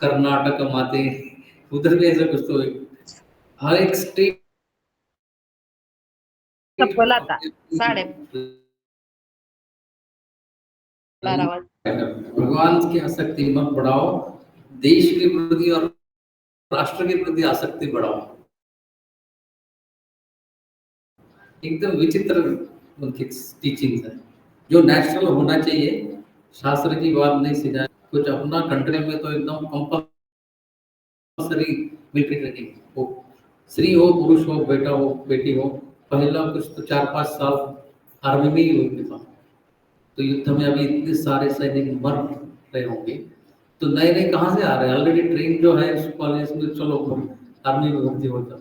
Speaker 1: कर्नाटक माते, उधर भी ऐसा कुछ तो हर एक स्टेट
Speaker 3: बोला था 12:30
Speaker 1: भगवान की आसक्ति मत बढ़ाओ, देश के प्रति और राष्ट्र के प्रति आसक्ति बढ़ाओ। एकदम विचित्र उनकी टीचिंग है। जो नेशनल होना चाहिए, शास्त्र की बात नहीं सिखाए कुछ, अपना कंट्री में तो एकदम कंपल्सरी मिलिट्री ट्रेनिंग हो, स्त्री हो पुरुष हो, बेटा हो बेटी हो, पहला कुछ तो 4-5 साल आर्मी में ही होते था। तो युद्ध में अभी इतने सारे सैनिक मर रहे होंगे, तो नए नए कहाँ से आ रहे हैं? ऑलरेडी ट्रेन जो है उस कॉलेज में, चलो आर्मी में भर्ती होता,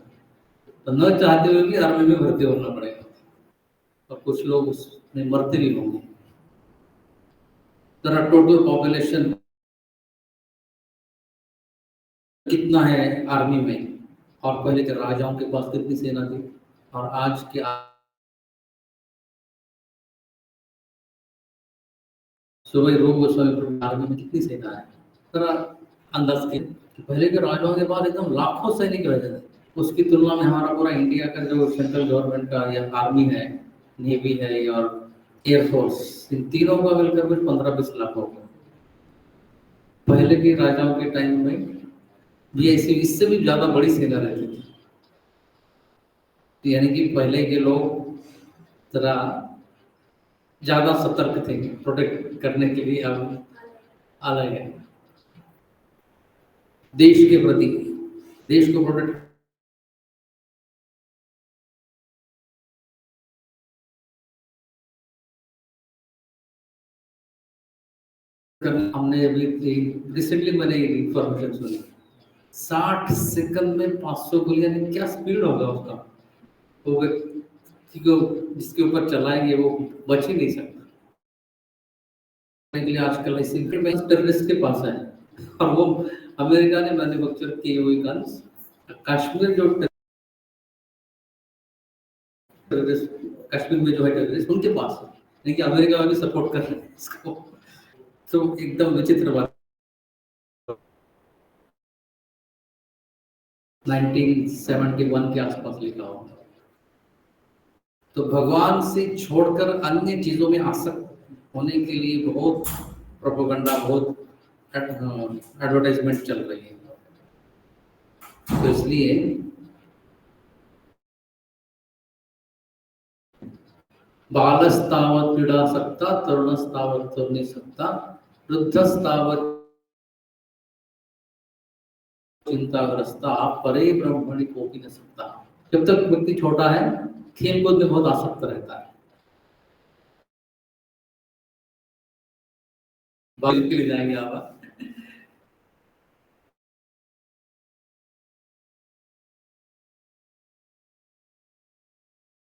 Speaker 1: तो न चाहते हुए भी आर्मी में भर्ती होना पड़ेगा, और कुछ लोग उसमें मरते भी होंगे। तरह टोटल पॉपुलेशन कितना है आर्मी में, और पहले के राजाओं के पास कितनी सेना थी, और आज के सुबह रोग गोस्वामी आर्मी में कितनी सेना है, जरा अंदाज के। पहले के राजाओं के पास एकदम लाखों सैनिक रहते थे, उसकी तुलना में हमारा पूरा इंडिया का जो सेंट्रल गवर्नमेंट का या आर्मी है, नेवी है और एयरफोर्स, इन तीनों का मिलकर कुछ 15-20 लाख हो गया। पहले के राजाओं के टाइम में ये ऐसी इससे भी ज्यादा बड़ी सेना रहती थी। यानी कि पहले के लोग जरा ज्यादा सतर्क थे प्रोटेक्ट करने के लिए, अब अलग है। देश के प्रति, देश को प्रोटेक्ट करना। हमने अभी रिसेंटली मैंने इंफॉर्मेशन सुनी, 60 सेकंड में 500 गोलियां, क्या स्पीड होगा उसका। वो व्यक्ति को जिसके ऊपर चलाएंगे वो बच ही नहीं सकता। के लिए आजकल ऐसे टेररिस्ट के पास है, और वो अमेरिका ने मैन्युफैक्चर किए हुए गन्स, कश्मीर जो टेररिस्ट, कश्मीर में जो है टेररिस्ट उनके पास है, लेकिन अमेरिका वाले सपोर्ट कर रहे हैं इसको। तो एकदम विचित्र बात। 1971 के आसपास लिखा हुआ। तो भगवान से छोड़कर अन्य चीजों में आसक्त होने के लिए बहुत प्रोपेगेंडा, बहुत एडवर्टाइजमेंट चल रही है। तो इसलिए बालस्तावत् क्रीडासक्ता तरुणस्तावत् तरुणीसक्ता वृद्धस्तावत् चिंताग्रस्ता परे ब्रह्मणि कोपि न सकता। जब तक व्यक्ति छोटा है खेल कूद में बहुत आसक्त रहता है। बाल के लिए जाएंगे आप।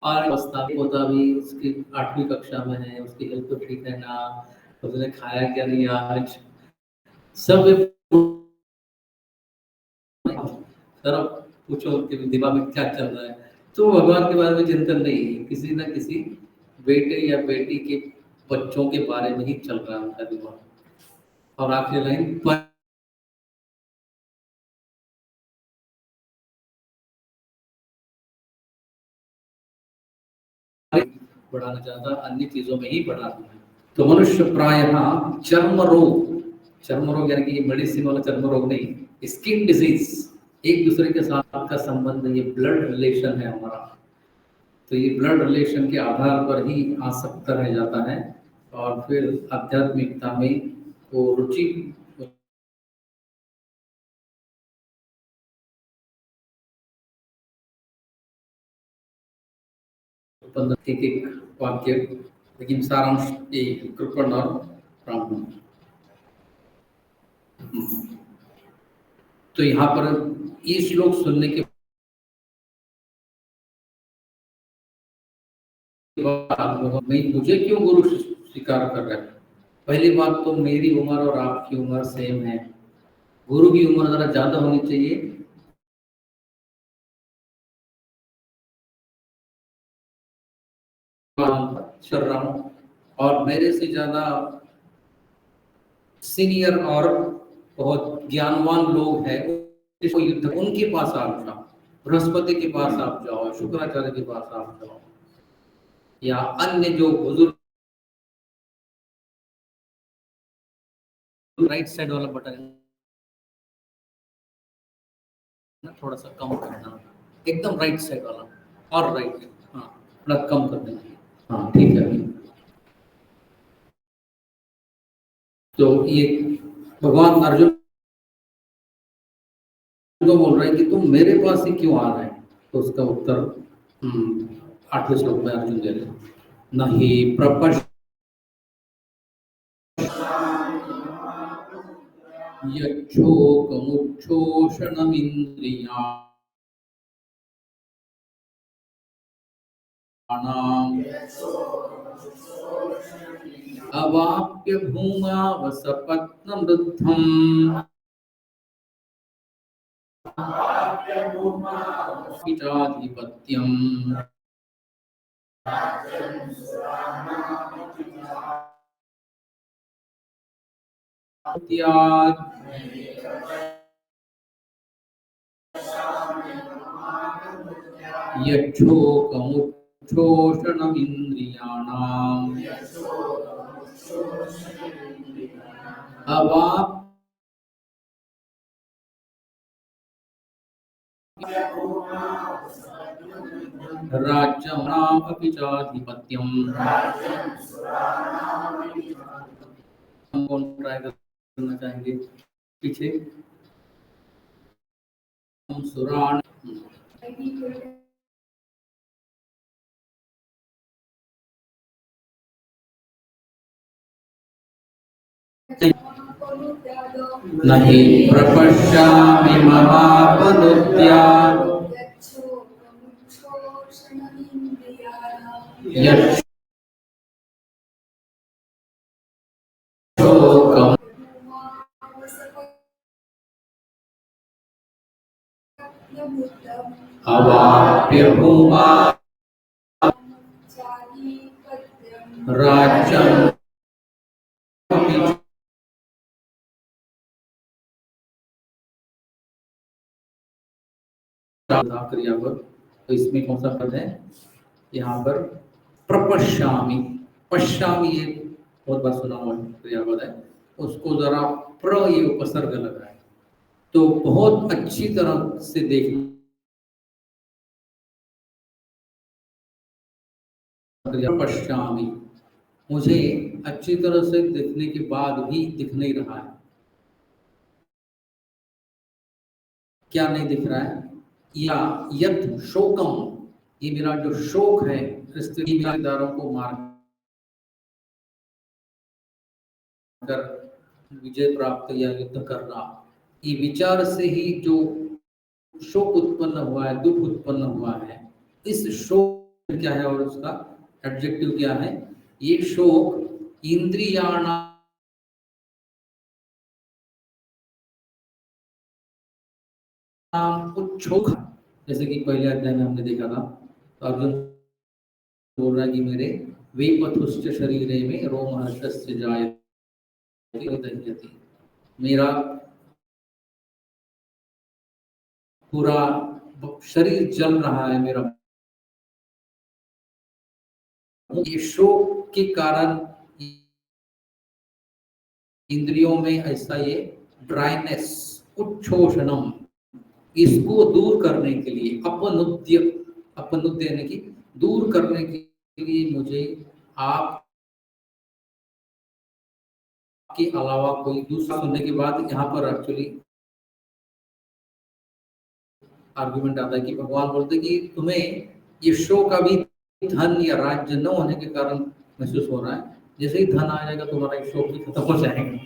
Speaker 1: और अवस्था पोता भी उसकी 8वीं कक्षा में है, उसकी हेल्थ तो ठीक है ना, उसने खाया क्या नहीं आज, सब तरफ पूछो कि दिमाग में क्या चल रहा है। तो भगवान के बारे में चिंतन नहीं है, किसी न किसी बेटे या बेटी के बच्चों के बारे में ही चल रहा है उनका दिमाग। और आखिरी लाइन बढ़ाना चाहता, अन्य चीजों में ही बढ़ाना है। तो मनुष्य प्रायः चर्म रोग यानी कि मेडिसिन वाला चर्म रोग नहीं, स्किन डिजीज, एक दूसरे के साथ का संबंध, ये ब्लड रिलेशन है हमारा। तो ये ब्लड रिलेशन के आधार पर ही आसक्त रह जाता है, और फिर आध्यात्मिकता में वो रुचि एक एक वाक्य, लेकिन सारांश एक कृपण और ब्राह्मण। तो यहाँ पर ये श्लोक सुनने के बाद नहीं, मुझे क्यों गुरु स्वीकार कर रहा है। पहली बात तो मेरी उम्र और आपकी उम्र सेम है, गुरु की उम्र जरा ज्यादा होनी चाहिए। चल रहा हूँ और मेरे से ज्यादा सीनियर और बहुत ज्ञानवान लोग हैं, युद्ध उनके पास आप जाओ, बृहस्पति के पास आप जाओ, शुक्राचार्य के पास आप जाओ, या अन्य जो बुजुर्ग। राइट साइड वाला बटन थोड़ा सा कम करना, एकदम राइट साइड वाला, और राइट, हाँ थोड़ा कम कर देना, हाँ ठीक है। तो ये भगवान अर्जुन को बोल रहे हैं कि तुम मेरे पास ही क्यों आ रहे हैं। तो उसका उत्तर 8वें श्लोक में अर्जुन दे रहे, नहीं प्रपश्य यच्छोकमुच्छोषणमिन्द्रियाणाम् अवाप्य भूमा वसपत्नमृद्धम् पीठाधिपत्यम् त्याग यच्छोकमुच्छोषणमिन्द्रियाणाम् अवाप्य राज्यम् अपि चाधिपत्यम्। हम कौन ट्राई करना चाहेंगे पीछे? हम सुराण नहीं प्रपश्यामि ममापनुद्या यच्छोकम् अवाप्य भूमा राज्यम् अपि क्रियापद। तो इसमें कौन सा पद है यहाँ पर? प्रपश्यामि। पश्यामि ये बहुत बार सुना हुआ क्रियापद है, उसको जरा प्र ये उपसर्ग लगा है, तो बहुत अच्छी तरह से देखना। पश्यामि, मुझे अच्छी तरह से देखने के बाद भी दिख नहीं रहा है। क्या नहीं दिख रहा है? या यत् शोकम, ये मेरा जो शोक है रिश्तेदारों को मार कर विजय प्राप्त या युद्ध करना, ये विचार से ही जो शोक उत्पन्न हुआ है, दुख उत्पन्न हुआ है, इस शोक क्या है और उसका एडजेक्टिव क्या है? ये शोक इंद्रियाणाम उच्छोक, जैसे कि पहले अध्याय में हमने देखा था, तो अर्जुन बोल रहा है कि मेरे वेपथुश्च शरीरे में रोमहर्षस्य जायते, मेरा पूरा शरीर जल रहा है, मेरा ये शोक के कारण इंद्रियों में ऐसा ये ड्राइनेस, उच्छोषणम, इसको दूर करने के लिए अपनुद्य, अपनुद्य यानी कि दूर करने के लिए मुझे आप के अलावा कोई दूसरा, सुनने के बाद यहाँ पर एक्चुअली आर्गुमेंट आता है कि भगवान बोलते कि तुम्हें ये शोक अभी धन या राज्य न होने के कारण महसूस हो रहा है, जैसे ही धन आ जाएगा तुम्हारा ये शोक भी खत्म हो जाएगा।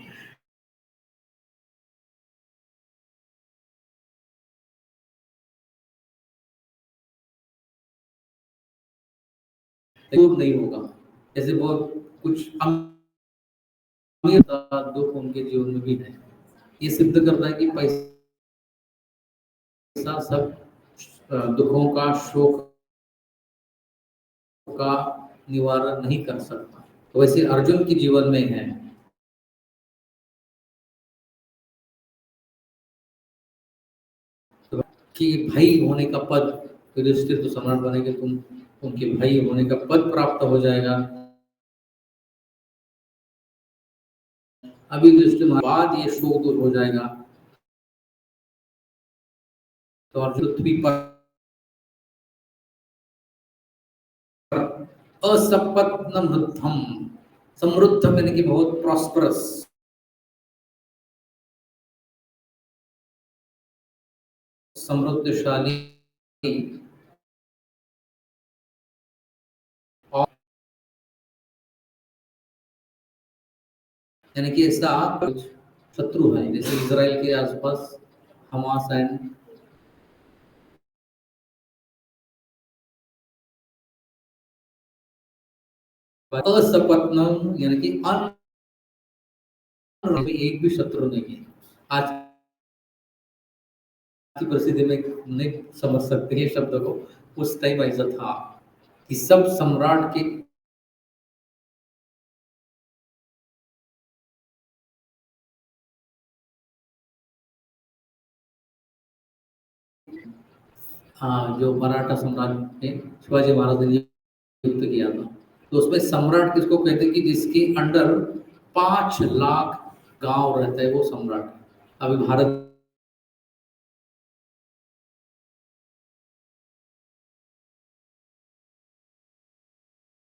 Speaker 1: दूर नहीं होगा। ऐसे बहुत कुछ अमीर दुख उनके जीवन में भी है। ये सिद्ध करता है कि पैसा सब दुखों का, शोक का निवारण नहीं कर सकता। तो वैसे अर्जुन के जीवन में है कि भाई होने का पद, युधिष्ठिर तो सम्राट बनेंगे, तुम उनके भाई होने का पद प्राप्त हो जाएगा। अभी युधिष्ठिर बाद ये शोक दूर हो जाएगा। तो अर्जुन पृथ्वी पर असपत्नमृद्धम, समृद्ध यानी कि बहुत प्रॉस्परस, समृद्धशाली और यानी कि ऐसा कुछ शत्रु है, जैसे इजराइल के आसपास हमास एंड असपत्नम यानी कि एक भी शत्रु नहीं है। आज की परिस्थिति में नहीं समझ सकते हैं शब्द को, उस टाइम ऐसा था कि सब सम्राट के जो मराठा सम्राट ने शिवाजी महाराज ने युद्ध किया था, तो उसमें सम्राट किसको कहते हैं कि जिसके अंडर 5 लाख गांव रहता है, वो सम्राट। अभी भारत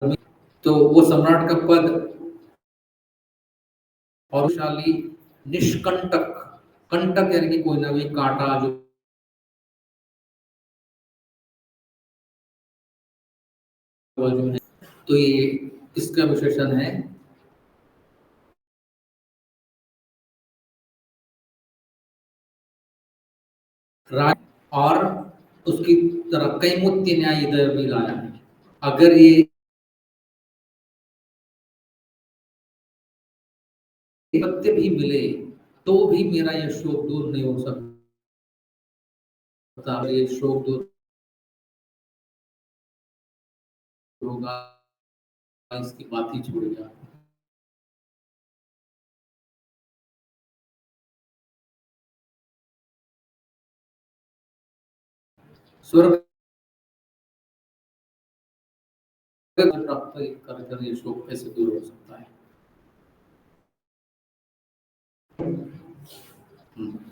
Speaker 1: तो वो सम्राट का पद और शाली निष्कंटक, कंटक यानी कि कोई ना कोई कांटा जो है, तो ये इसका विशेषण है। राज और उसकी तरह कई मुत्य न्याय इधर भी लाया है। अगर ये सत्य भी मिले तो भी मेरा ये शोक दूर नहीं हो सकता। ये शोक दूर होगा इसकी बात ही छोड़ जा। स्वर्ग प्राप्त कर ये शोक कैसे दूर हो सकता है। हम्म।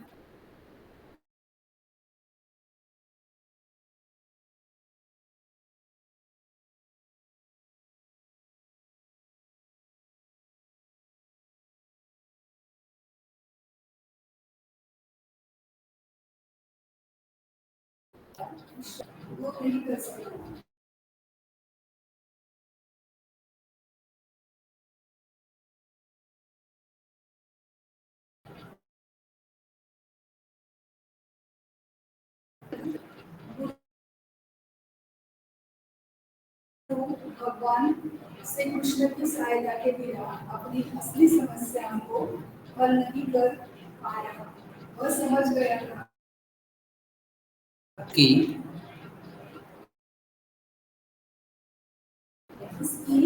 Speaker 2: वो नहीं कर सकता। तो भगवान श्री कृष्ण की सहायता के बिना अपनी असली समस्याओं को हल नहीं कर पाया। वह समझ गया था
Speaker 1: कि
Speaker 2: इसकी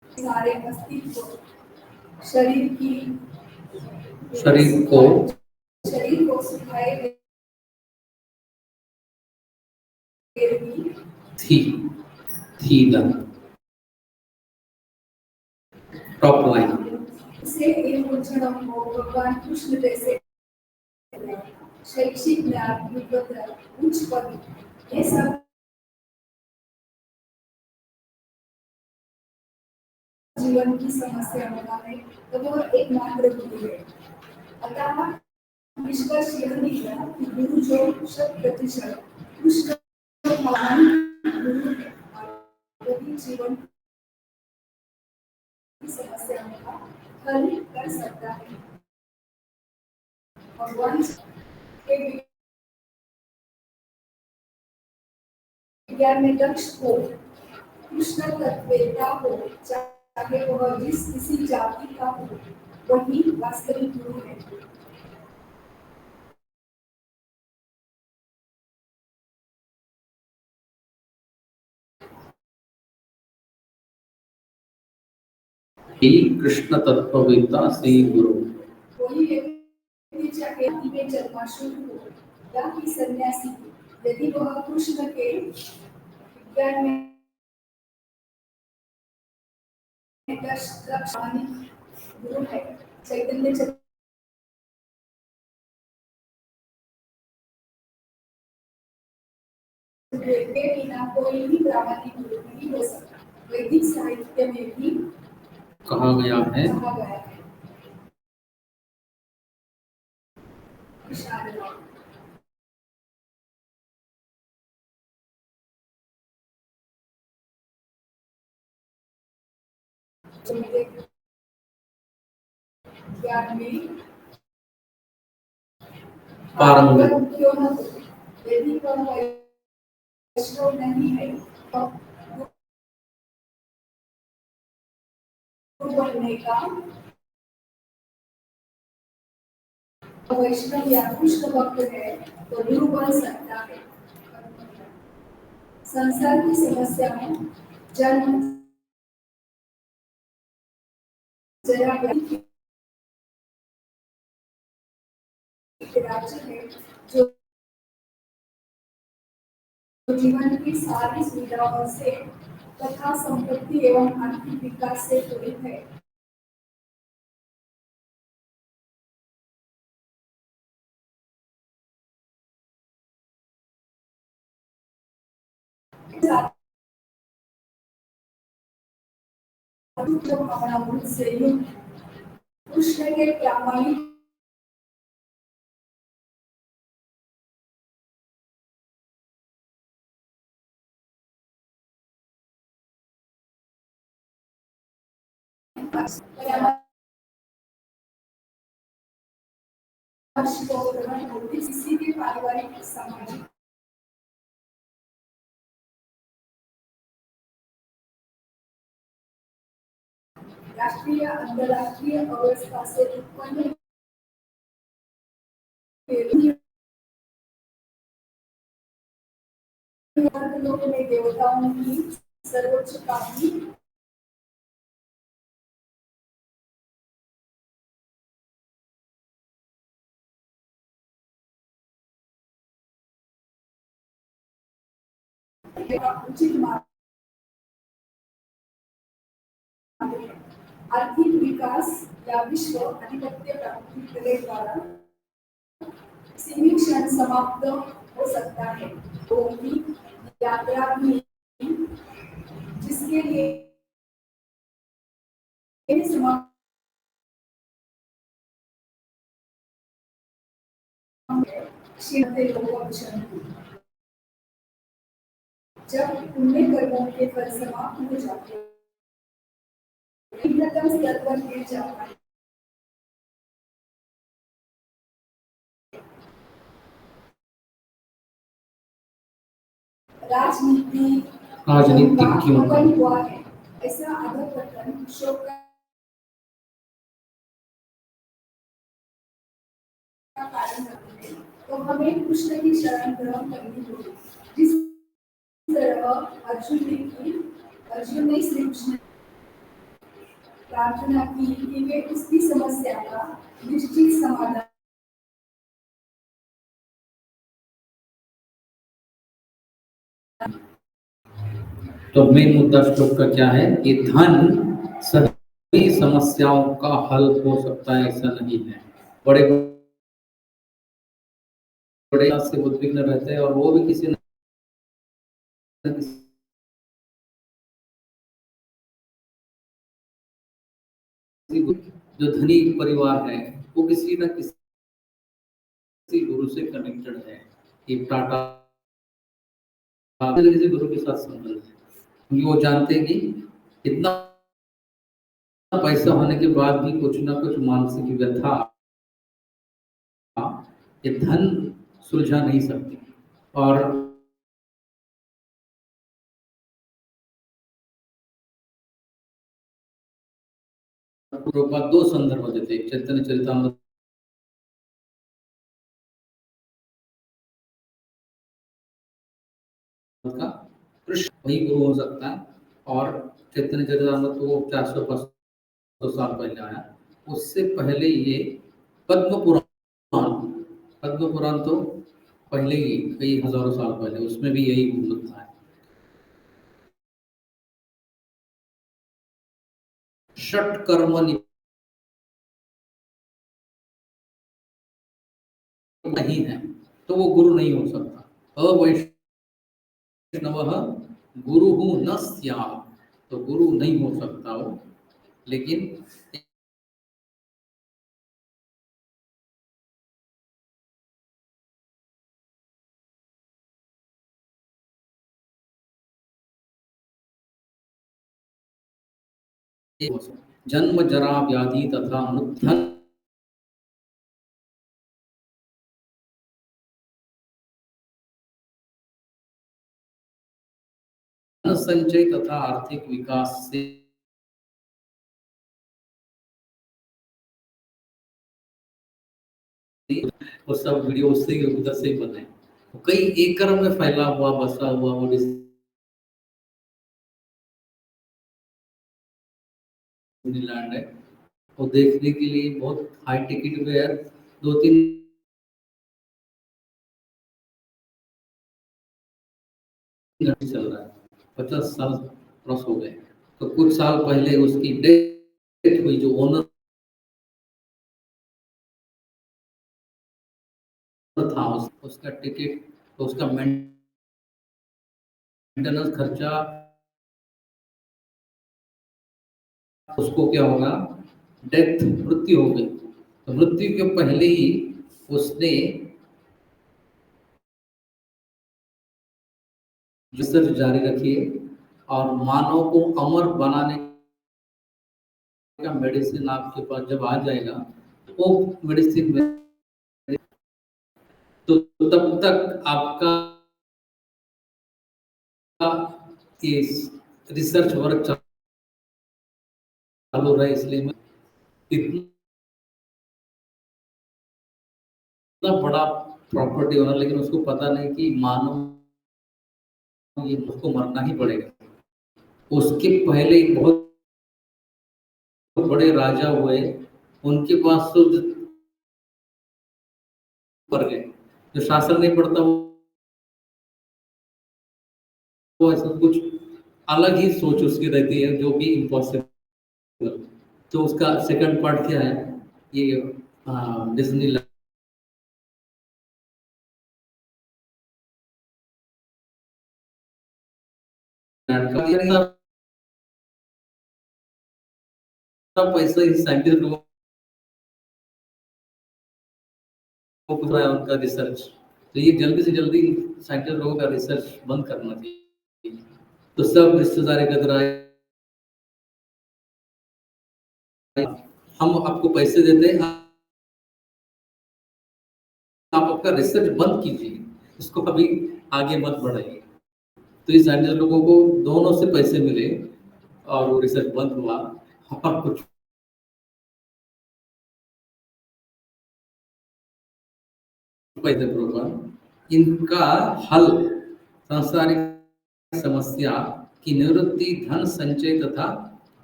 Speaker 2: सारे अस्तित्व शरीर की
Speaker 1: शरीर को
Speaker 2: शरीर को सुखाए
Speaker 1: थी थी टॉप लाइन
Speaker 2: से इन उलझनों को भगवान कृष्ण जैसे शैक्षिक ज्ञान विद्वता उच्च पद ये सब जीवन की समस्या होता है तो वह एकमात्र गुरु है। अतः निष्कर्ष यह निकला कि गुरु जो 100% कृष्ण भगवान गुरु है और वही जीवन की समस्याओं का हल कर सकता है। भगवान के विज्ञान में दक्ष हो, कृष्ण तत्वेता हो, चाहे वह जिस किसी जाति का हो, वही वास्तविक गुरु है।
Speaker 1: ही कृष्ण तत्ववेत्ता श्री गुरु।
Speaker 2: कोई व्यक्ति चाहे जाति में जन्माशुर हो या कि सन्यासी, यदि वह कृष्ण के विज्ञान में गुरु है, चैतन्य के बिना कोई भी प्रामाणिक गुरु नहीं हो सकता। वैदिक साहित्य में भी
Speaker 1: कहा गया है
Speaker 2: ज्ञान में
Speaker 1: पारंगत
Speaker 2: क्यों न हो, यदि वह वैष्णव नहीं है तो गुरु बनने का वैष्णव या कृष्ण भक्त है तो गुरु बन सकता है। संसार की समस्याओं जन्म जरा राज्य है जो जीवन की सारी सुविधाओं से तथा संपत्ति एवं आर्थिक विकास से जुड़ी है। कृष्ण के प्रामाणिक किसी भी पारिवारिक सामाजिक राष्ट्रीय अंतर्राष्ट्रीय अवस्था से उत्पन्न लोगों ने देवताओं की सर्वोच्च कामनी उचित आर्थिक विकास या विश्व आधिपत्य प्राप्ति के द्वारा सीमित क्षण समाप्त हो सकता है तो भी यात्रा भी जिसके लिए समाप्त जब पुण्य कर्मों के फल समाप्त हो जाते हैं निम्नतम स्तर पर गिर जाता है
Speaker 1: राजनीतिज्ञों का
Speaker 2: हुआ है ऐसा अधपतन शोक का कारण बनते हैं तो हमें कृष्ण की शरण ग्रहण करनी होगी जिस तरह अर्जुन ने श्री कृष्ण प्रार्थना की कि वे उसकी समस्या का निश्चित समाधान
Speaker 1: तो मेन मुद्दा श्लोक का क्या है कि धन सभी समस्याओं का हल हो सकता है ऐसा नहीं है। बड़े बड़े से उद्विग्न रहते हैं और वो भी किसी न किसी जो धनी परिवार है वो किसी न किसी गुरु से कनेक्टेड है कि टाटा किसी गुरु के साथ संबंध है क्योंकि वो जानते हैं कि इतना पैसा होने के बाद भी कुछ ना कुछ मानसिक व्यथा ये धन सुलझा नहीं सकती। और दो संदर्भ देते हैं चैतन्य चरितामृत का कृष्ण वही गुरु हो सकता है और चैतन्य चरितामृत वो 400-500 साल पहले आया। उससे पहले ये पद्म पुराण पद्म पुराण तो पहले ही कई हजारों साल पहले उसमें भी यही गुरु था। षट कर्म नहीं है तो वो गुरु नहीं हो सकता। अवैष्णव गुरु न स्यात् तो गुरु नहीं हो सकता वो। लेकिन जन्म जरा व्याधि तथा मृत्यु संचय तथा आर्थिक विकास से वो सब वीडियो उससे उधर से ही बने। कई एकड़ में फैला हुआ बसा हुआ वो डिज्नीलैंड है। वो देखने के लिए बहुत हाई टिकट पे है। 2-3 घंटे चल रहा है। 50 साल क्रॉस हो गए। तो कुछ साल पहले उसकी डेथ हुई जो ओनर था उसका टिकट तो उसका मेंटेनेंस खर्चा उसको क्या होगा, डेथ, मृत्यु हो गई तो मृत्यु के पहले ही उसने रिसर्च जारी रखी है और मानव को अमर बनाने का मेडिसिन आपके पास जब आ जाएगा वो मेडिसिन में तो तब तक आपका इस रिसर्च वर्क चालू रहा है, इसलिए मैं इतना बड़ा प्रॉपर्टी होना, लेकिन उसको पता नहीं कि मानव ये उसको मरना ही पड़ेगा। उसके पहले एक बहुत बड़े राजा हुए, उनके पास तो मर गए, जो शासन नहीं पढ़ता वो ऐसा कुछ अलग ही सोच उसकी रहती है जो कि इम्पॉसिबल। तो उसका सेकंड पार्ट क्या है, ये डिज्नी लैंड का पैसा ही साइंटिस्ट लोगों को पूरा है उनका रिसर्च, तो ये जल्दी से जल्दी साइंटिस्ट लोगों का रिसर्च बंद करना चाहिए। तो सब रिश्तेदार एकत्र आए, हम आपको पैसे देते हैं, आप आपका रिसर्च बंद कीजिए, इसको कभी आगे मत बढ़ाइए। तो इस साइंटिस्ट लोगों को दोनों से पैसे मिले और वो रिसर्च बंद हुआ और कुछ पैसे प्रोग्राम इनका हल सांसारिक समस्या की निवृत्ति धन संचय तथा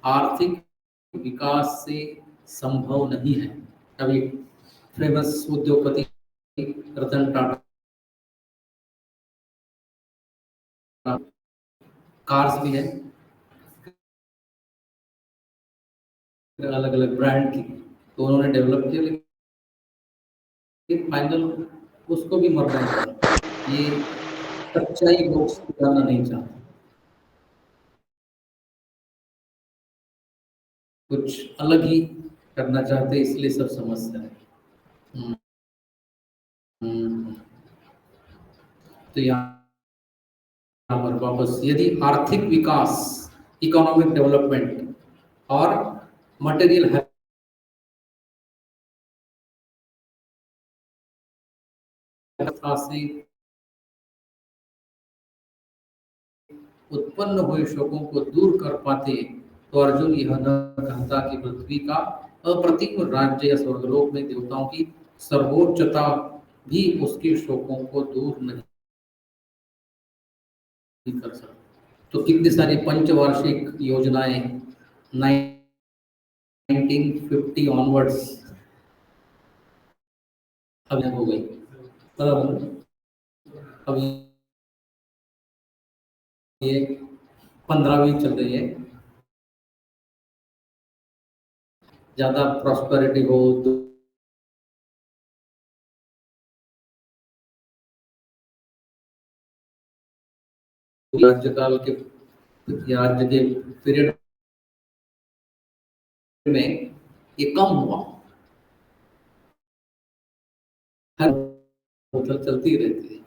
Speaker 1: आर्थिक विकास से संभव नहीं है। अभी फेमस उद्योगपति रतन टाटा कार्स भी है, अलग अलग ब्रांड की, तो उन्होंने डेवलप किया, लेकिन फाइनल उसको भी मरना ही पड़ा। ये सच्चाई लोग जानना नहीं चाहते, कुछ अलग ही करना चाहते, इसलिए सब समस्या है। हम्म, हम्म। तो यहाँ पर वापस यदि आर्थिक विकास, इकोनॉमिक डेवलपमेंट और मटेरियल से उत्पन्न हुए शोकों को दूर कर पाते तो अर्जुन यह न कहता कि पृथ्वी का अप्रतिम राज्य या स्वर्गलोक में देवताओं की सर्वोच्चता भी उसके शोकों को दूर नहीं कर सकती। तो कितनी सारी पंचवार्षिक योजनाएं 1950 ऑनवर्ड्स अब हो गई, मतलब अब ये 15वीं चल रही है, ज्यादा प्रॉस्पेरिटी हो तो राज्यकाल के राज्य के पीरियड में ये कम हुआ, हर मतलब चलती रहती है,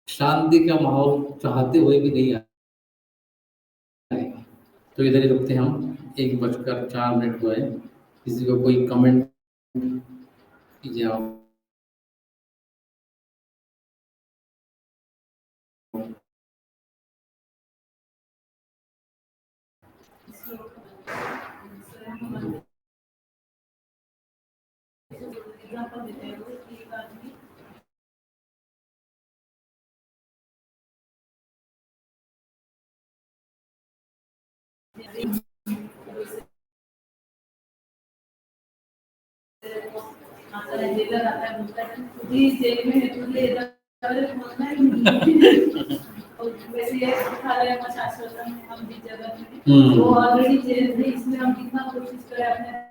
Speaker 1: शांति का माहौल चाहते हुए भी नहीं आएगा। तो इधर ही रुकते हैं हम, 1:04 हुए। किसी को कोई कमेंट कीजिए आप। वो ऑलरेडी जेल है, इसमें हम कितना कोशिश करें अपने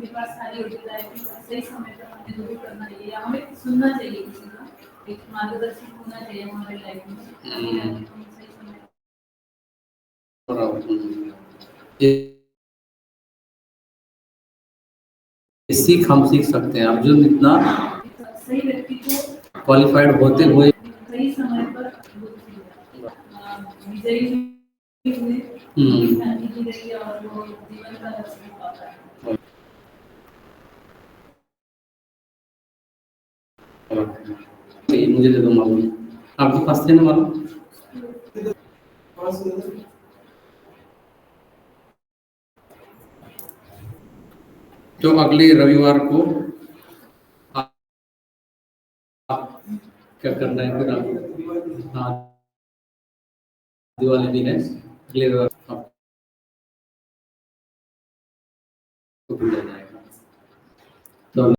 Speaker 2: उनके पास सारी योग्यता है कि सही समय पर हमें जो भी करना चाहिए या हमें सुनना चाहिए किसी का, एक मार्गदर्शन होना चाहिए हमारे लाइफ में, ताकि हम सही समय
Speaker 1: ये सीख हम सीख सकते हैं। अर्जुन इतना
Speaker 2: सही व्यक्ति को
Speaker 1: क्वालिफाइड होते हुए
Speaker 2: सही समय पर विजयी हुए, शांति की रही और वो जीवन का लक्ष्य पाता है।
Speaker 1: मुझे दे दो मालूम, आपके पास थे ना मालूम? तो अगले रविवार को क्या करना है फिर आप? हाँ, दिवाली भी है अगले रविवार आपको भूला जाएगा। तो